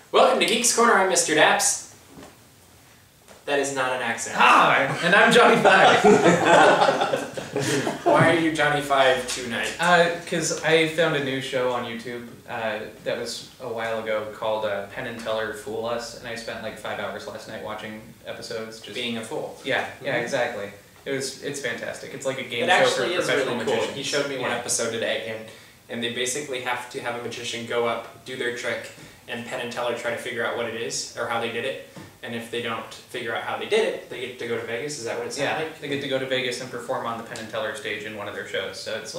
Welcome to Geeks Corner, I'm Mr. Daps. That is not an accent. Hi, and I'm Johnny Five. Why are you Johnny Five tonight? Because I found a new show on YouTube that was a while ago called Penn and Teller Fool Us, and I spent like 5 hours last night watching episodes. Just being a fool. Yeah, exactly. It's fantastic. It's like a game show for actually is really professional cool. magicians. He showed me one episode today, and they basically have to have a magician go up, do their trick, and Penn and Teller try to figure out what it is, or how they did it. And if they don't figure out how they did it, they get to go to Vegas. Is that what it sounds like? They get to go to Vegas and perform on the Penn and Teller stage in one of their shows. So it's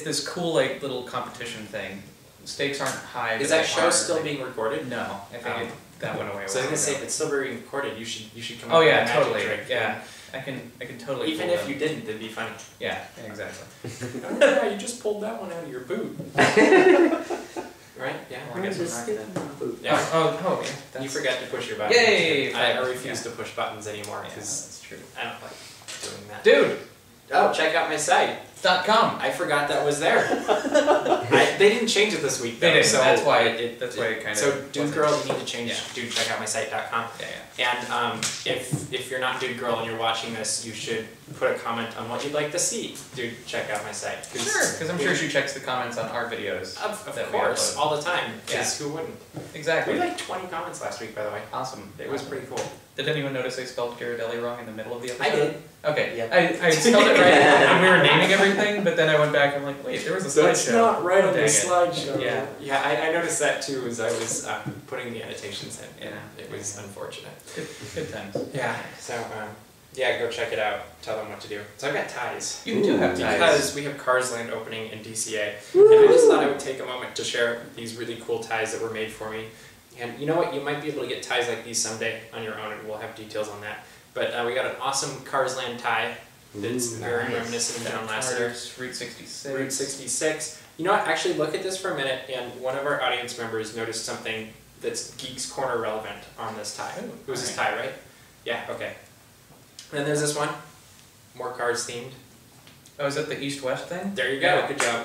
this cool like little competition thing. Stakes aren't high. Is that show still being recorded? No, I think that went away. So I was gonna say, if it's still being recorded, you should come up with with a magic totally. trick. Yeah, I can totally. Even if you didn't, it'd be funny. Yeah, exactly. Oh yeah, you just pulled that one out of your boot. Right? Yeah. Well, I guess just I'm skipping my boot. Yeah. Yeah. You forgot to push your buttons. Yay! I refuse to push buttons anymore because that's true. I don't like doing that. Dude! Oh, check out my site. .com. I forgot that was there. They didn't change it this week though. They didn't, so that's why it kind of... So Dude Girl, you need to change Dude Check Out My Site.com. Yeah. And if you're not Dude Girl and you're watching this, you should put a comment on what you'd like to see. Dude, check out my site. Sure, because I'm sure she checks the comments on our videos. Of course, all the time. Because who wouldn't? Exactly. We had like 20 comments last week, by the way. Awesome. It was pretty cool. Did anyone notice I spelled Ghirardelli wrong in the middle of the episode? I did. Okay. Yeah. I spelled it right and we were naming everything, but then I went back and I'm like, wait, there was a slideshow. That's not right on the Dang it. slideshow. Yeah. Yeah, I noticed that too as I was putting the annotations in. Yeah. It was unfortunate. Good times. Yeah, so yeah, go check it out. Tell them what to do. So I've got ties. You do have ties. Because we have Cars Land opening in DCA. And I just thought I would take a moment to share these really cool ties that were made for me. And you know what? You might be able to get ties like these someday on your own, and we'll have details on that. But we got an awesome Cars Land tie that's very reminiscent of John Lasseter. Route 66. Route 66. You know what? Actually, look at this for a minute, and one of our audience members noticed something that's Geeks Corner relevant on this tie. It was this tie, right? Yeah, okay. And then there's this one. More Cars themed. Oh, is that the east-west thing? There you go. Yeah. Good job.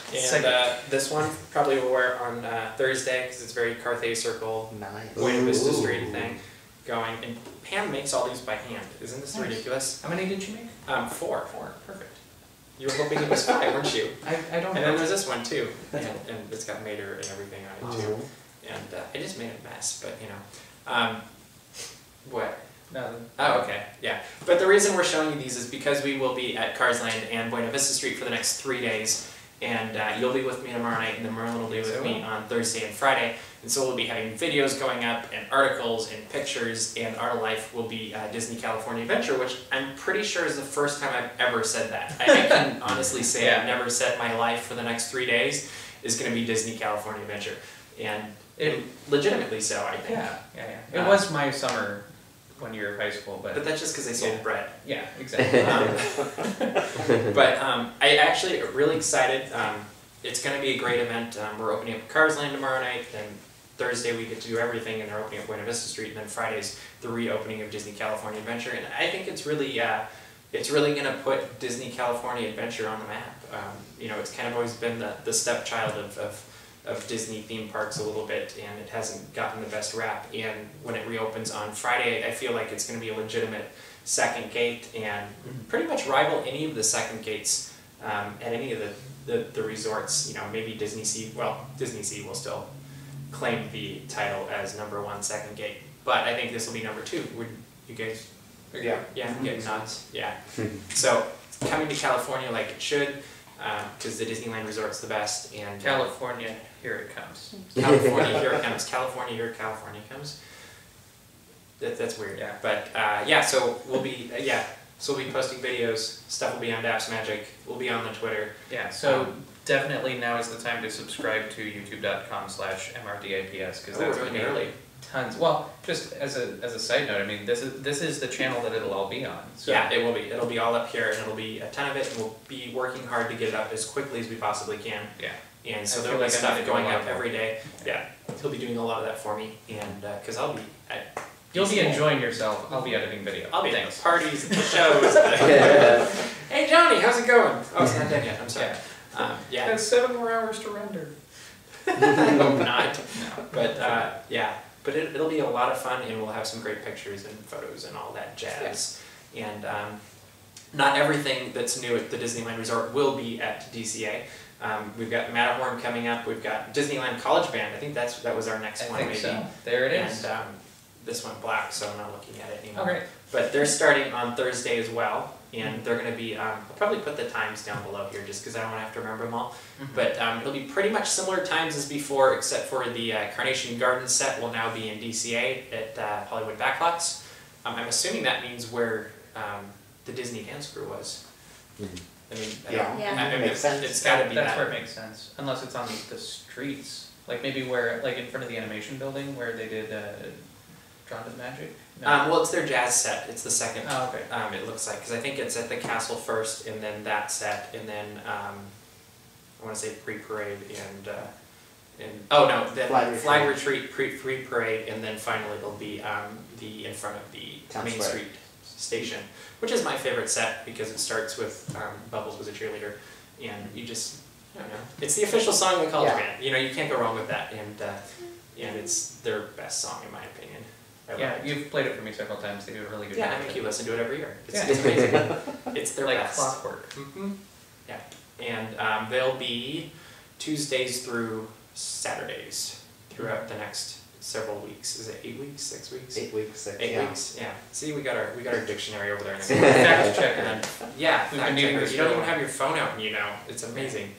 And this one probably will wear on Thursday because it's very Carthay Circle, Nice. Buena Vista Street thing going. And Pam makes all these by hand. Isn't this ridiculous? How many did you make? 4. Perfect. You were hoping it was 5, weren't you? I don't know. And then there's this one too, and it's got Mater and everything on it too. And I just made a mess, but you know. What? Nothing. Oh, okay, yeah. But the reason we're showing you these is because we will be at Cars Land and Buena Vista Street for the next 3 days. And you'll be with me tomorrow night, and then Merlin will be with me on Thursday and Friday. And so we'll be having videos going up, and articles, and pictures, and our life will be Disney California Adventure, which I'm pretty sure is the first time I've ever said that. I can honestly say I've never said my life for the next 3 days is going to be Disney California Adventure. And it legitimately so, I think. Yeah. It was my summer when you were in high school, but that's just because they sold bread. Yeah, exactly. But I actually really excited. It's going to be a great event. We're opening up Cars Land tomorrow night, then Thursday we get to do everything, and they're opening up Buena Vista Street, and then Friday's the reopening of Disney California Adventure. And I think it's really going to put Disney California Adventure on the map. You know, it's kind of always been the stepchild of Disney theme parks a little bit, and it hasn't gotten the best rap. And when it reopens on Friday, I feel like it's going to be a legitimate second gate and pretty much rival any of the second gates at any of the resorts. You know, maybe Disney Sea. Well, Disney Sea will still claim the title as #1 second gate, but I think this will be #2. Would you guys? Yeah. Yeah. Get nuts. Yeah. So coming to California like it should. Because the Disneyland Resort's the best, and California, here it comes. California, here it comes. California, here California comes. That's weird. Yeah. But so we'll be so we'll be posting videos. Stuff will be on Daps Magic. We'll be on the Twitter. Yeah. So definitely now is the time to subscribe to youtube.com/mrdips because that's going to be tons. Well, just as a side note, I mean, this is the channel that it'll all be on. So. Yeah, it will be. It'll be all up here, and it'll be a ton of it, and we'll be working hard to get it up as quickly as we possibly can. Yeah. And so there'll be stuff going up every day. Yeah. He'll be doing a lot of that for me, and because I'll be at... You'll be enjoying yourself. I'll be editing video. I'll be at the parties and the shows. Hey Johnny, how's it going? Oh, it's not done yet. I'm sorry. Yeah. It has 7 more hours to render. I hope not. No. But yeah, but it'll be a lot of fun, and we'll have some great pictures and photos and all that jazz. Yeah. And not everything that's new at the Disneyland Resort will be at DCA. We've got Matterhorn coming up. We've got Disneyland College Band. I think that was our next one, I think maybe. so. There it is. And this went black, so I'm not looking at it anymore. Okay. But they're starting on Thursday as well, and they're going to be. I'll probably put the times down below here, just because I don't want to have to remember them all. But it'll be pretty much similar times as before, except for the Carnation Garden set will now be in DCA at Hollywood Backlots. I'm assuming that means where the Disney dance crew was. I mean, I mean, Makes sense. it's got to be That's that. where it makes sense, unless it's on the streets, like maybe where, like in front of the animation building where they did Drawn to the Magic. No. Well, it's their jazz set. It's the second. Oh, okay. It looks like, because I think it's at the castle first, and then that set, and then I want to say pre-parade and oh no, then flag retreat, pre-parade, and then finally it'll be in front of the Main Street station, which is my favorite set because it starts with Bubbles was a cheerleader, and you just, I don't know, it's the official song of the college band. You know, you can't go wrong with that, and it's their best song in my opinion. Yeah, you've played it for me several times. They do a really good job. Yeah, I make you listen to it every year. It's, Yeah. it's amazing. It's their like best. clockwork. Yeah, and they'll be Tuesdays through Saturdays throughout the next several weeks. Is it 8 weeks, 6 weeks? 8 weeks, 6. 8 weeks. Yeah. See, we got our dictionary over there. Fact checker. Yeah, We've fact been needing checker. this You don't for a even while. have your phone out, and you know it's amazing.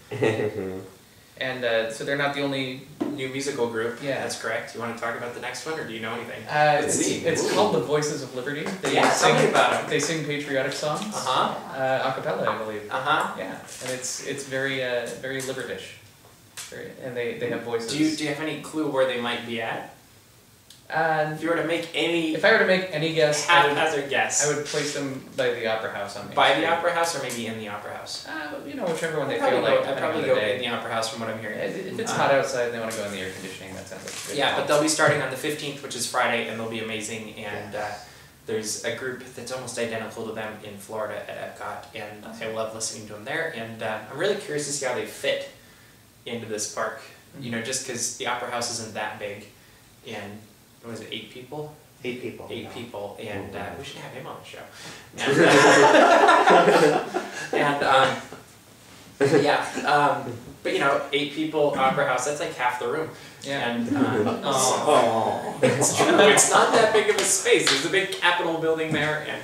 And so they're not the only. New musical group. Yeah. That's correct. You want to talk about the next one, or do you know anything? It's called the Voices of Liberty. They Yeah, tell me about 'em. They sing patriotic songs. A cappella, I believe. Yeah, and it's very very libertish. And they have voices. Do you have any clue where they might be at? If you were to make any if I were to make any guess, haphazard guess, I would place them by the Opera House on Main by Street. the Opera House or maybe in the Opera House. You know, whichever one they I'd feel like. probably go in the Opera House from what I'm hearing. If it's hot outside and they want to go in the air conditioning, that sounds like a good Yeah, call. but they'll be starting on the 15th, which is Friday, and they'll be amazing. And there's a group that's almost identical to them in Florida at Epcot, and I love listening to them there. And I'm really curious to see how they fit into this park. You know, just because the Opera House isn't that big, and what is it, 8 people? 8 people. 8 people, and we should have him on the show. And, yeah, but you know, 8 people, Opera House, that's like half the room. Yeah. And it's true, it's not that big of a space. There's a big Capitol building there, and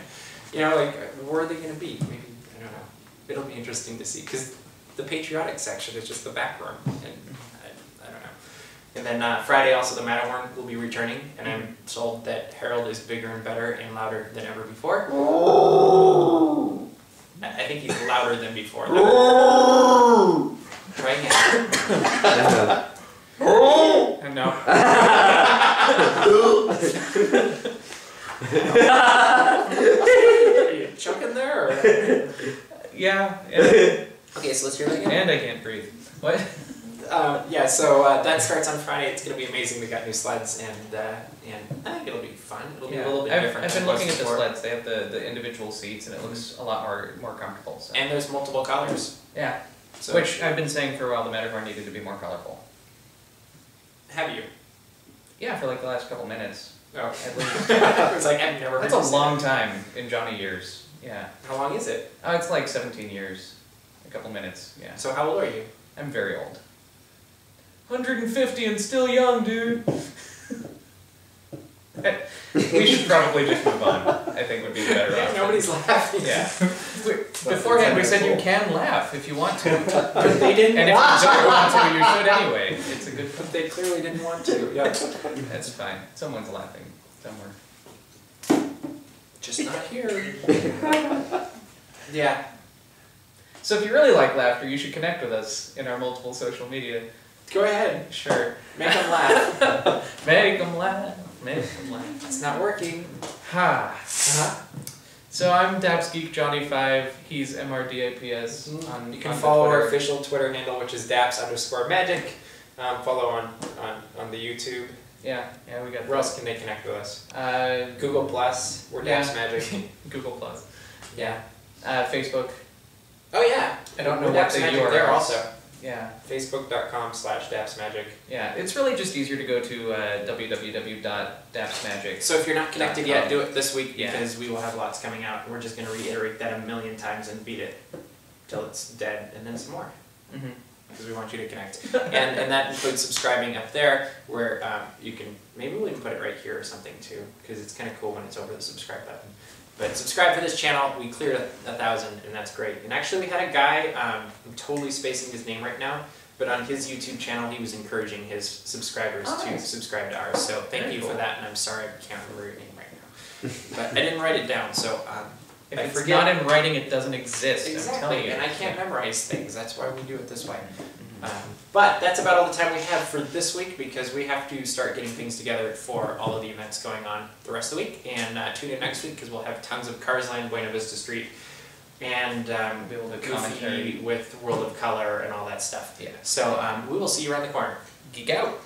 you know, like, where are they going to be? Maybe, I don't know. It'll be interesting to see, because the patriotic section is just the back room, and I don't know. And then Friday also the Matterhorn will be returning, and I'm told that Harold is bigger and better and louder than ever before. I think he's louder than before. Try again. No. Are you choking there? Or? Yeah. Okay, so let's hear it again. And I can't breathe. What? Yeah, so that starts on Friday. It's going to be amazing. We got new sleds, and I think it'll be fun. It'll be a little bit different. I've been than it was looking at the before. sleds. They have the individual seats, and it looks a lot more comfortable. So. And there's multiple colors. Yeah. So Which I've been saying for a while, the Matterhorn needed to be more colorful. have you? Yeah, for like the last couple minutes. Oh. At least. It's like I've never heard That's you a say long that. time in Johnny years. Yeah. How long is it? It's like 17 years. A couple minutes, yeah. So how old are you? I'm very old. 150 and still young, dude. We should probably just move on. I think would be the better option. Nobody's laughing. Yeah. Beforehand, we said you can laugh if you want to. But they didn't And if want you don't want to. to, you should anyway. It's a good. But they clearly didn't want to. Yeah. That's fine. Someone's laughing somewhere. Just not here. Yeah. So if you really like laughter, you should connect with us in our multiple social media. Go ahead. Sure. Make them laugh. Make them laugh. Make them laugh. It's not working. Ha. Uh-huh. So I'm DapsGeekJohnny5. He's MRDAPS on You can on follow our Twitter. official Twitter handle, which is daps_magic. Follow on the YouTube. Yeah, we got Where else can they connect with us? that. Google Plus. We're Yeah. Daps Magic. Google Plus. Yeah. Facebook. Oh yeah. I don't know We're what Daps the Magic URL there is. also. Yeah. Facebook.com/dapsmagic. Yeah, it's really just easier to go to www.dapsmagic. So if you're not connected yet, do it this week Yeah. because we will have lots coming out. We're just going to reiterate that 1,000,000 times and beat it till it's dead, and then some more. Mm-hmm. Because we want you to connect. And that includes subscribing up there, where you can, maybe we can put it right here or something too, because it's kind of cool when it's over the subscribe button. But subscribe for this channel. We cleared 1,000, and that's great. And actually we had a guy, I'm totally spacing his name right now, but on his YouTube channel he was encouraging his subscribers to subscribe to ours. So thank you for that, and I'm sorry I can't remember your name right now. But I didn't write it down, so If I it's forget. not in writing, it doesn't exist. I'm telling Exactly, you. and I can't memorize things. That's why we do it this way. But that's about all the time we have for this week, because we have to start getting things together for all of the events going on the rest of the week. And tune in next week because we'll have tons of Cars Land, Buena Vista Street, and Goofy with World of Color and all that stuff. Yeah. So we will see you around the corner. Geek out!